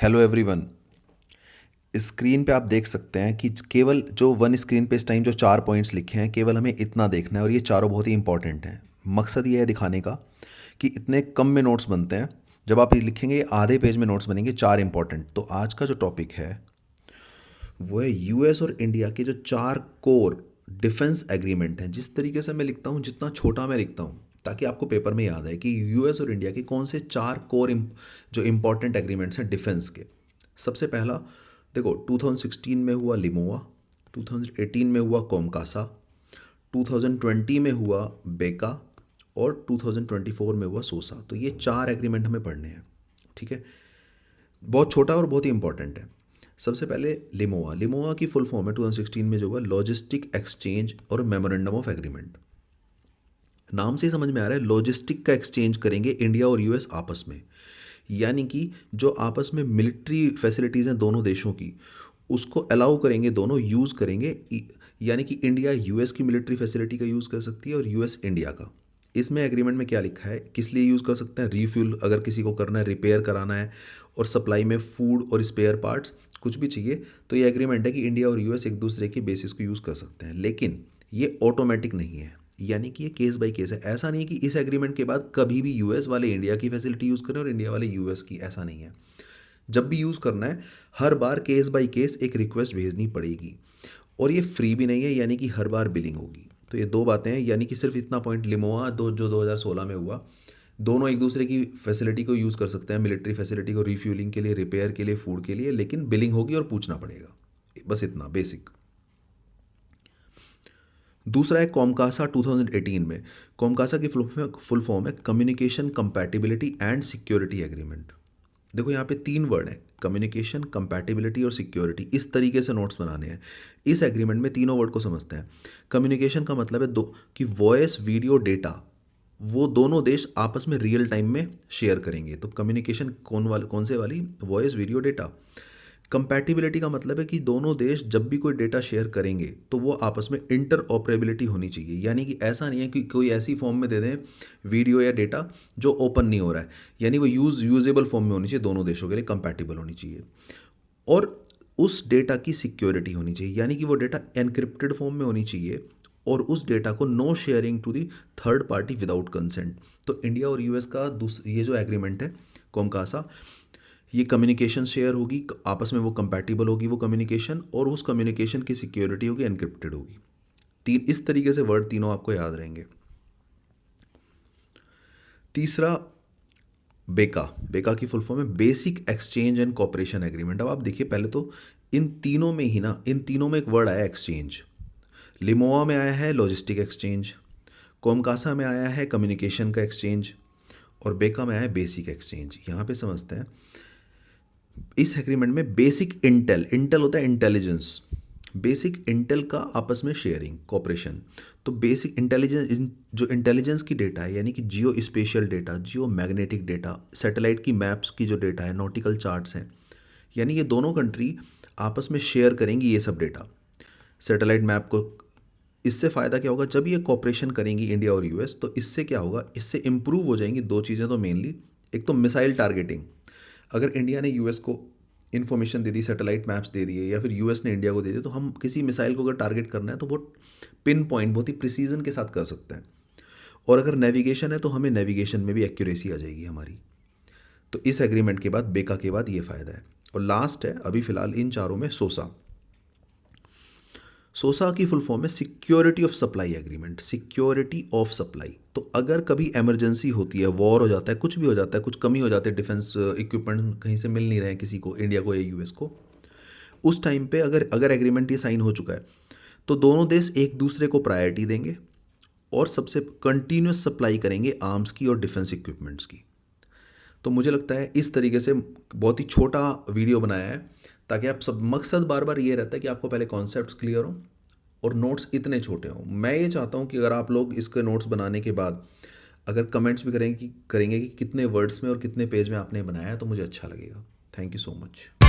Hello everyone. Screen पे आप देख सकते हैं कि केवल जो वन स्क्रीन पे इस टाइम जो 4 पॉइंट्स लिखे हैं, केवल हमें इतना देखना है और ये चारों बहुत ही इंपॉर्टेंट हैं। मकसद ये है दिखाने का कि इतने कम में नोट्स बनते हैं। जब आप ये लिखेंगे ये आधे पेज में नोट्स बनेंगे, चार इंपॉर्टेंट। तो आज का जो टॉपिक है वो है यूएस और इंडिया के जो चार कोर डिफेंस एग्रीमेंट हैं। जिस तरीके से मैं लिखता हूँ, जितना छोटा मैं लिखता हूँ, ताकि आपको पेपर में याद है कि यूएस और इंडिया के कौन से चार कोर जो इंपॉर्टेंट एग्रीमेंट्स हैं डिफेंस के। सबसे पहला देखो, 2016 में हुआ लिमोआ, 2018 में हुआ कोमकासा, 2020 में हुआ बेका और 2024 में हुआ सोसा। तो ये चार एग्रीमेंट हमें पढ़ने हैं, ठीक है। बहुत छोटा और बहुत ही इंपॉर्टेंट है। सबसे पहले लिमोआ। लिमोआ की फुल फॉर्म है 2016 में जो हुआ लॉजिस्टिक एक्सचेंज और मेमोरेंडम ऑफ एग्रीमेंट। नाम से ही समझ में आ रहा है लॉजिस्टिक का एक्सचेंज करेंगे इंडिया और यूएस आपस में। यानी कि जो आपस में मिलिट्री फैसिलिटीज़ हैं दोनों देशों की, उसको अलाउ करेंगे, दोनों यूज़ करेंगे। यानी कि इंडिया यूएस की मिलिट्री फैसिलिटी का यूज़ कर सकती है और यूएस इंडिया का। इसमें एग्रीमेंट में क्या लिखा है, किस लिए यूज़ कर सकते हैं? रीफ्यूल अगर किसी को करना है, रिपेयर कराना है, और सप्लाई में फूड और स्पेयर पार्ट्स कुछ भी चाहिए, तो ये एग्रीमेंट है कि इंडिया और यूएस एक दूसरे के बेसिस को यूज़ कर सकते हैं। लेकिन ये ऑटोमेटिक नहीं है, यानी कि ये केस बाय केस है। ऐसा नहीं है कि इस एग्रीमेंट के बाद कभी भी यूएस वाले इंडिया की फैसिलिटी यूज़ करें और इंडिया वाले यूएस की, ऐसा नहीं है। जब भी यूज़ करना है, हर बार केस बाय केस एक रिक्वेस्ट भेजनी पड़ेगी, और ये फ्री भी नहीं है, यानी कि हर बार बिलिंग होगी। तो ये दो बातें हैं, यानी कि सिर्फ इतना पॉइंट लिमोआ जो 2016 में हुआ, दोनों एक दूसरे की फैसिलिटी को यूज़ कर सकते हैं, मिलिट्री फैसिलिटी को रिफ्यूलिंग के लिए, रिपेयर के लिए, फूड के लिए, लेकिन बिलिंग होगी और पूछना पड़ेगा। बस इतना बेसिक। दूसरा है कॉमकासा 2018 में। कॉमकासा की फुल फॉर्म है communication compatibility and security agreement. देखो यहाँ पे तीन वर्ड हैं, कम्युनिकेशन, कंपैटिबिलिटी और सिक्योरिटी। इस तरीके से नोट्स बनाने हैं। इस एग्रीमेंट में तीनों वर्ड को समझते हैं। कम्युनिकेशन का मतलब है दो कि वॉइस, वीडियो, डेटा वो दोनों देश आपस में रियल टाइम में शेयर करेंगे। तो कम्युनिकेशन कौन से वाली? Voice, video, data. कंपैटिबिलिटी का मतलब है कि दोनों देश जब भी कोई डेटा शेयर करेंगे तो वो आपस में इंटर ऑपरेबिलिटी होनी चाहिए। यानी कि ऐसा नहीं है कि कोई ऐसी फॉर्म में दे दें वीडियो या डेटा जो ओपन नहीं हो रहा है, यानी वो यूजेबल फॉर्म में होनी चाहिए, दोनों देशों के लिए कंपैटिबल होनी चाहिए। और उस डेटा की सिक्योरिटी होनी चाहिए, यानी कि वो डेटा एनक्रिप्टेड फॉर्म में होनी चाहिए, और उस डेटा को no sharing to the third party without consent. तो इंडिया और यूएस का ये जो एग्रीमेंट है कोमकासा, ये कम्युनिकेशन शेयर होगी, आपस में वो कंपैटिबल होगी वो कम्युनिकेशन, और उस कम्युनिकेशन की सिक्योरिटी होगी, एनक्रिप्टेड होगी। तीन इस तरीके से वर्ड तीनों आपको याद रहेंगे। तीसरा बेका। बेका की फुल फॉर्म है basic exchange and cooperation agreement. अब आप देखिए, पहले तो इन तीनों में ही ना, इन तीनों में एक वर्ड आया एक्सचेंज। लिमोआ में आया है लॉजिस्टिक एक्सचेंज, कोमकासा में आया है कम्युनिकेशन का एक्सचेंज, और बेका में आया है बेसिक एक्सचेंज। यहाँ पे समझते हैं इस एग्रीमेंट में बेसिक इंटेल, इंटेल होता है इंटेलिजेंस, बेसिक इंटेल का आपस में शेयरिंग, कॉपरेशन। तो बेसिक इंटेलिजेंस, जो इंटेलिजेंस की डेटा है, यानी कि जियो स्पेशियल डेटा, जियो मैग्नेटिक डेटा, सैटेलाइट की मैप्स की जो डेटा है, नॉटिकल चार्ट्स हैं, यानी ये दोनों कंट्री आपस में शेयर करेंगी ये सब डेटा, सैटेलाइट मैप को। इससे फ़ायदा क्या होगा? जब ये कॉपरेशन करेंगी इंडिया और यूएस, तो इससे क्या होगा? इससे इम्प्रूव हो जाएंगी दो चीज़ें तो मेनली। एक तो मिसाइल टारगेटिंग। अगर इंडिया ने यूएस को इन्फॉर्मेशन दे दी, सैटेलाइट मैप्स दे दिए, या फिर यूएस ने इंडिया को दे दिए, तो हम किसी मिसाइल को अगर टारगेट करना है तो बहुत पिन पॉइंट, बहुत ही प्रिसीजन के साथ कर सकते हैं। और अगर नेविगेशन है तो हमें नेविगेशन में भी एक्यूरेसी आ जाएगी हमारी। तो इस एग्रीमेंट के बाद, बेका के बाद, ये फ़ायदा है। और लास्ट है अभी फ़िलहाल इन चारों में सोसा। सोसा की फुल फॉर्म है security of supply agreement. Security of supply, तो अगर कभी इमरजेंसी होती है, वॉर हो जाता है, कुछ भी हो जाता है, कुछ कमी हो जाती है, डिफेंस इक्विपमेंट कहीं से मिल नहीं रहे हैं किसी को, इंडिया को या यूएस को, उस टाइम पे अगर अगर एग्रीमेंट ये साइन हो चुका है, तो दोनों देश एक दूसरे को प्रायोरिटी देंगे और सबसे कंटिन्यूस सप्लाई करेंगे आर्म्स की और डिफेंस इक्विपमेंट्स की। तो मुझे लगता है इस तरीके से बहुत ही छोटा वीडियो बनाया है, ताकि आप सब, मकसद बार बार ये रहता है कि आपको पहले कॉन्सेप्ट्स क्लियर हों और नोट्स इतने छोटे हों। मैं ये चाहता हूँ कि अगर आप लोग इसके नोट्स बनाने के बाद अगर कमेंट्स भी करेंगे कि कितने वर्ड्स में और कितने पेज में आपने बनाया है, तो मुझे अच्छा लगेगा। Thank you so much.